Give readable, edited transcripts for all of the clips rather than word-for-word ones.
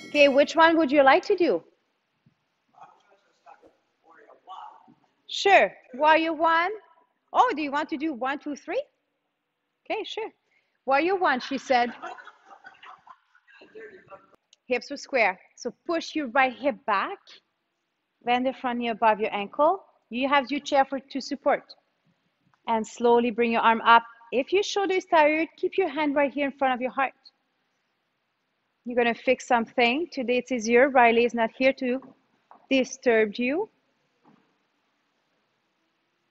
Okay, which one would you like to do? Sure. Warrior one. Oh, do you want to do 1, 2, 3? Okay, sure. Warrior one, she said. Hips are square. So push your right hip back. Bend the front knee above your ankle. You have your chair to support. And slowly bring your arm up. If your shoulder is tired, keep your hand right here in front of your heart. You're going to fix something. Today it's easier. Riley is not here to disturb you.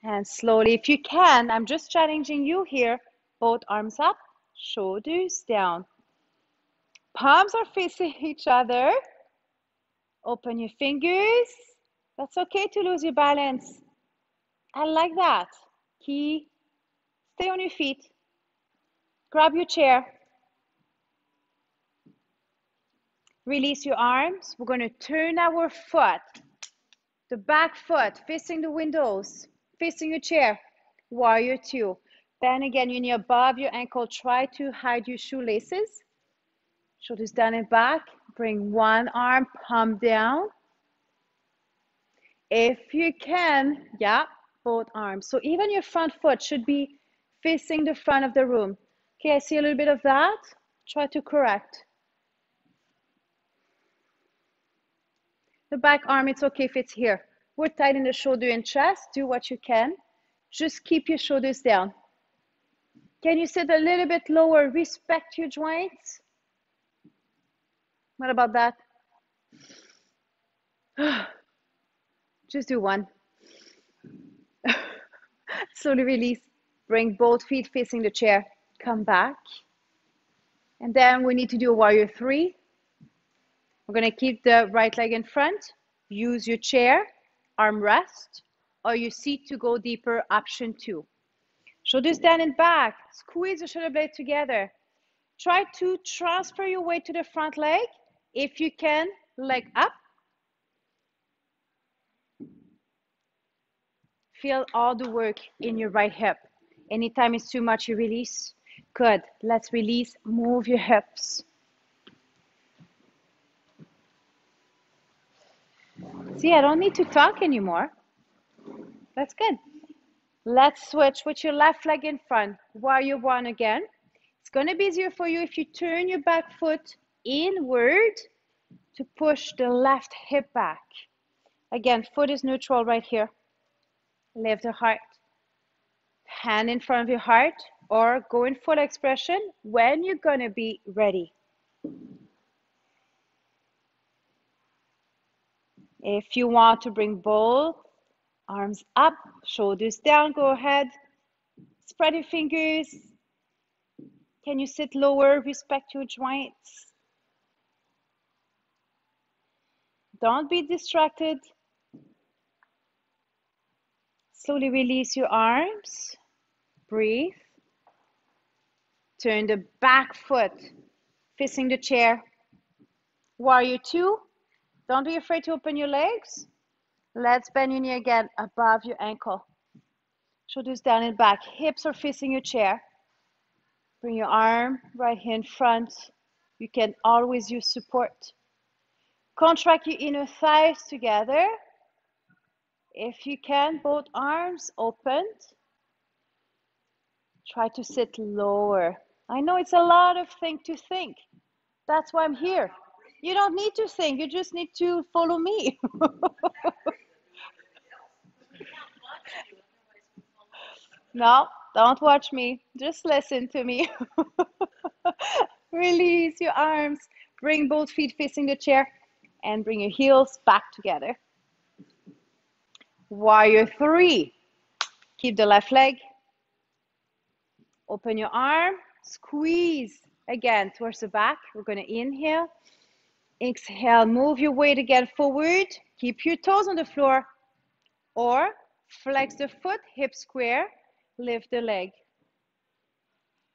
And slowly, if you can, I'm just challenging you here. Both arms up, shoulders down. Palms are facing each other. Open your fingers. That's okay to lose your balance. I like that. Key, stay on your feet. Grab your chair. Release your arms. We're going to turn our foot, the back foot, facing the windows, facing your chair. Warrior two. Then again, your knee above your ankle. Try to hide your shoelaces. Shoulders down and back. Bring one arm, palm down. If you can, yeah, both arms. So even your front foot should be facing the front of the room. Okay, I see a little bit of that. Try to correct. The back arm, it's okay if it's here. We're tight in the shoulder and chest. Do what you can. Just keep your shoulders down. Can you sit a little bit lower? Respect your joints. What about that? Just do one. Slowly release. Bring both feet facing the chair. Come back. And then we need to do a warrior three. We're going to keep the right leg in front. Use your chair, arm rest, or your seat to go deeper, option 2. Shoulders down and back. Squeeze the shoulder blade together. Try to transfer your weight to the front leg. If you can, leg up. Feel all the work in your right hip. Anytime it's too much, you release. Good. Let's release. Move your hips. See, I don't need to talk anymore. That's good. Let's switch with your left leg in front. Warrior one again. It's going to be easier for you if you turn your back foot inward to push the left hip back. Again, foot is neutral right here. Lift the heart. Hand in front of your heart, or go in full expression when you're going to be ready. If you want to bring both arms up, shoulders down, go ahead. Spread your fingers. Can you sit lower? Respect your joints. Don't be distracted. Slowly release your arms. Breathe. Turn the back foot facing the chair. Warrior two. Don't be afraid to open your legs. Let's bend your knee again above your ankle. Shoulders down and back. Hips are facing your chair. Bring your arm right here in front. You can always use support. Contract your inner thighs together. If you can, both arms opened. Try to sit lower. I know it's a lot of things to think. That's why I'm here. You don't need to think. You just need to follow me. No, don't watch me. Just listen to me. Release your arms. Bring both feet facing the chair and bring your heels back together. Warrior three. Keep the left leg. Open your arm. Squeeze again towards the back. We're going to inhale. Exhale. Move your weight again forward. Keep your toes on the floor. Or flex the foot, hip square. Lift the leg.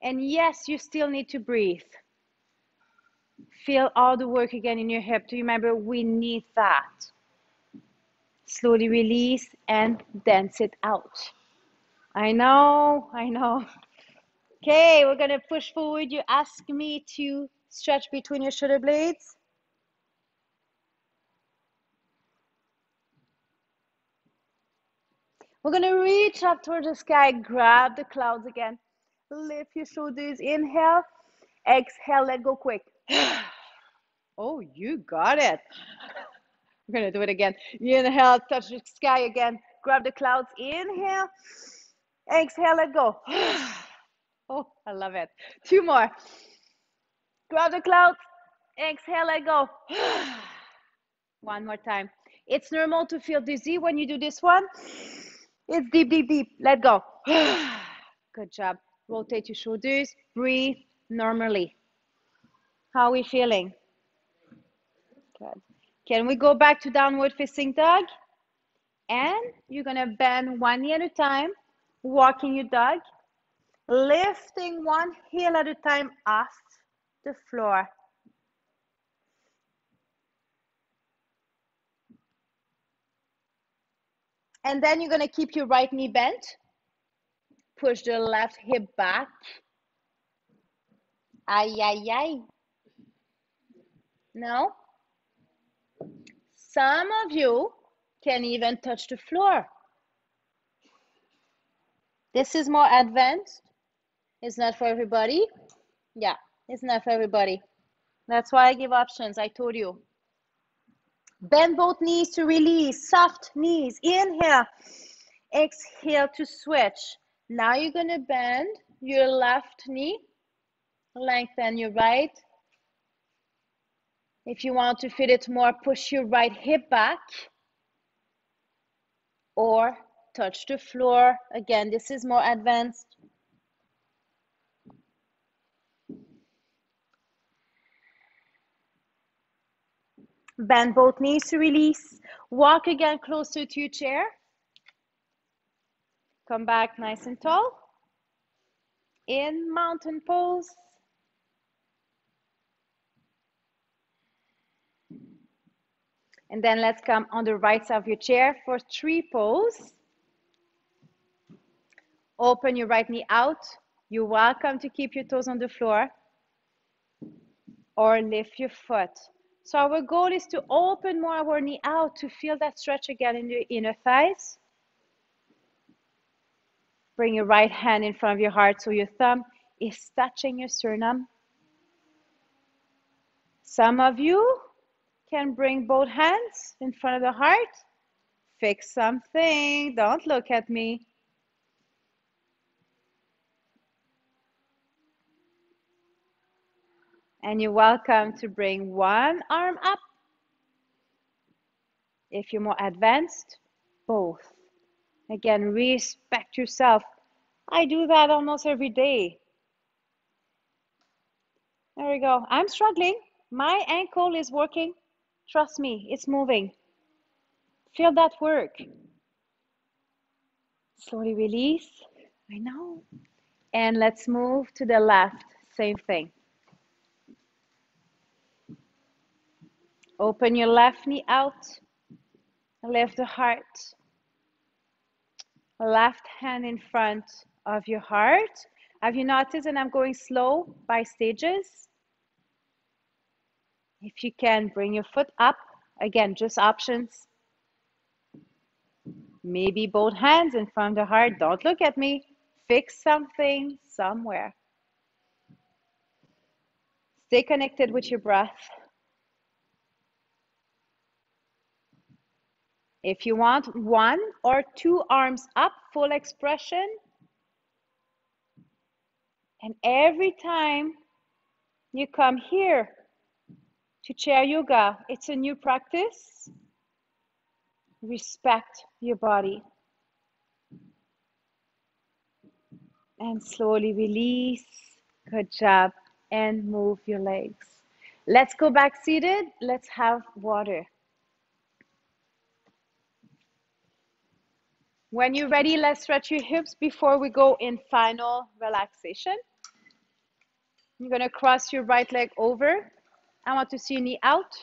And yes, you still need to breathe. Feel all the work again in your hip. Do you remember we need that? Slowly release and dance it out. I know. Okay, we're going to push forward. You ask me to stretch between your shoulder blades. We're going to reach up toward the sky, grab the clouds again. Lift your shoulders, inhale, exhale, let go quick. Oh, you got it. We're going to do it again. Inhale, touch the sky again, grab the clouds, inhale, exhale, let go. Oh, I love it. Two more. Grab the clouds, exhale, let go. One more time. It's normal to feel dizzy when you do this one. It's deep, deep, deep. Let go. Good job. Rotate your shoulders. Breathe normally. How are we feeling? Good. Can we go back to downward facing dog? And you're going to bend one knee at a time, walking your dog, lifting one heel at a time off the floor. And then you're going to keep your right knee bent. Push the left hip back. Ay, ay, ay. No? Some of you can even touch the floor. This is more advanced. It's not for everybody. Yeah, it's not for everybody. That's why I give options. I told you. Bend both knees to release. Soft knees. Inhale. Exhale to switch. Now you're going to bend your left knee. Lengthen your right. If you want to fit it more, push your right hip back. Or touch the floor. Again, this is more advanced. Bend both knees to release. Walk again closer to your chair. Come back nice and tall. In mountain pose. And then let's come on the right side of your chair for tree pose. Open your right knee out. You're welcome to keep your toes on the floor or lift your foot. So our goal is to open more our knee out to feel that stretch again in your inner thighs. Bring your right hand in front of your heart so your thumb is touching your sternum. Some of you can bring both hands in front of the heart. Fix something. Don't look at me. And you're welcome to bring one arm up. If you're more advanced, both. Again, respect yourself. I do that almost every day. There we go. I'm struggling. My ankle is working. Trust me, it's moving. Feel that work. Slowly release. I know. And let's move to the left. Same thing. Open your left knee out. Lift the heart. Left hand in front of your heart. Have you noticed that I'm going slow by stages? If you can, bring your foot up. Again, just options. Maybe both hands in front of the heart. Don't look at me. Fix something somewhere. Stay connected with your breath. If you want one or two arms up, full expression. And every time you come here to chair yoga, it's a new practice. Respect your body. And slowly release. Good job. And move your legs. Let's go back seated. Let's have water. When you're ready, let's stretch your hips before we go in final relaxation. You're going to cross your right leg over. I want to see your knee out.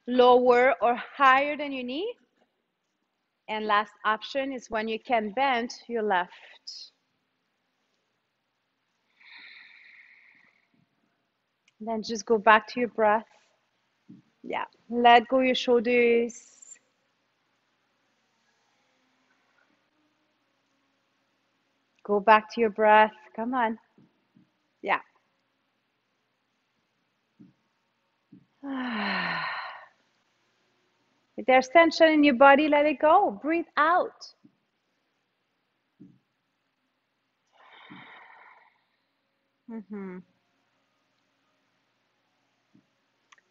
Lower or higher than your knee. And last option is when you can bend your left. Then just go back to your breath. Yeah, let go your shoulders. Go back to your breath. Come on. Yeah. If there's tension in your body, let it go. Breathe out.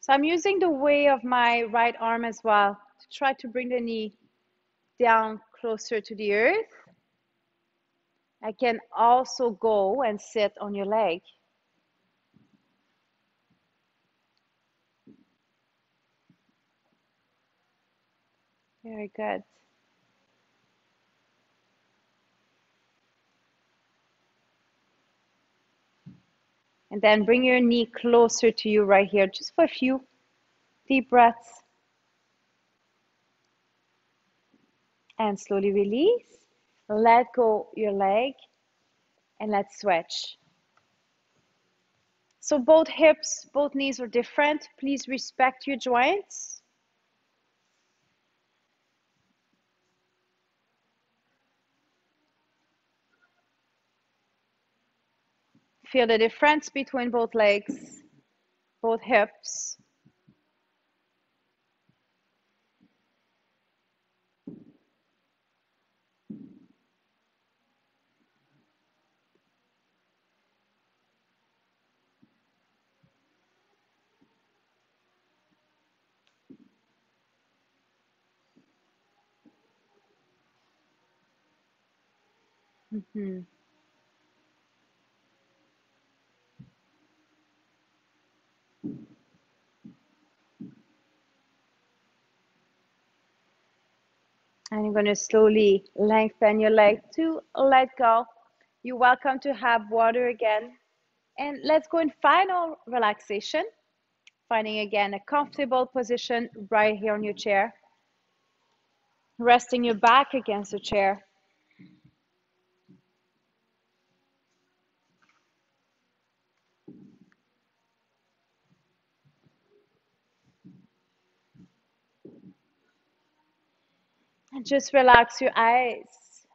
So I'm using the weight of my right arm as well to try to bring the knee down closer to the earth. I can also go and sit on your leg. Very good. And then bring your knee closer to you right here, just for a few deep breaths. And slowly release. Let go your leg and let's switch. So both hips, both knees are different. Please respect your joints. Feel the difference between both legs, both hips. Mm-hmm. And you're going to slowly lengthen your leg to let go. You're welcome to have water again. And let's go in final relaxation. Finding again a comfortable position right here on your chair. Resting your back against the chair. And just relax your eyes,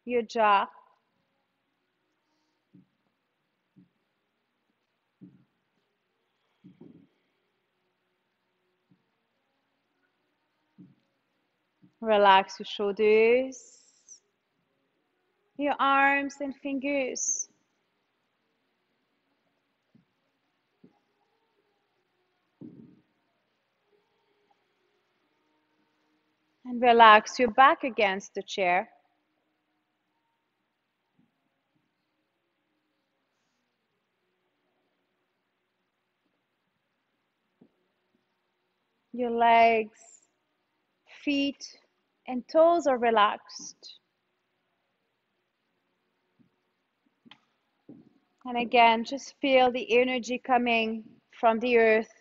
your jaw. Relax your shoulders, your arms and fingers. And relax your back against the chair. Your legs, feet, and toes are relaxed. And again, just feel the energy coming from the earth,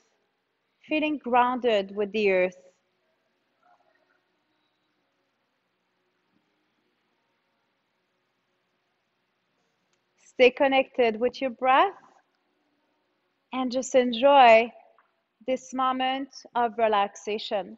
feeling grounded with the earth. Stay connected with your breath and just enjoy this moment of relaxation.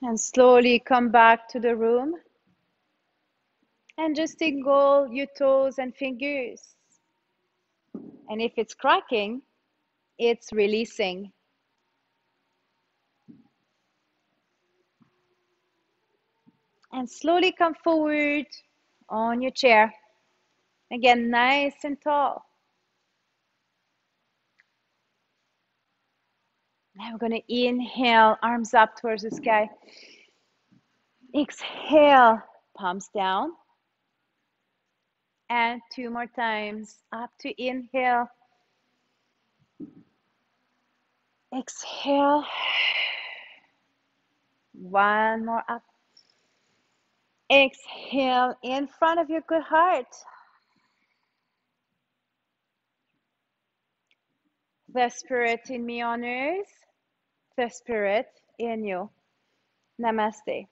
And slowly come back to the room and just tingle your toes and fingers. And if it's cracking, it's releasing. And slowly come forward on your chair. Again, nice and tall. Now we're going to inhale, arms up towards the sky. Exhale, palms down. And 2 more times. Up to inhale. Exhale. 1 more up. Exhale in front of your good heart. The spirit in me honors the spirit in you. Namaste.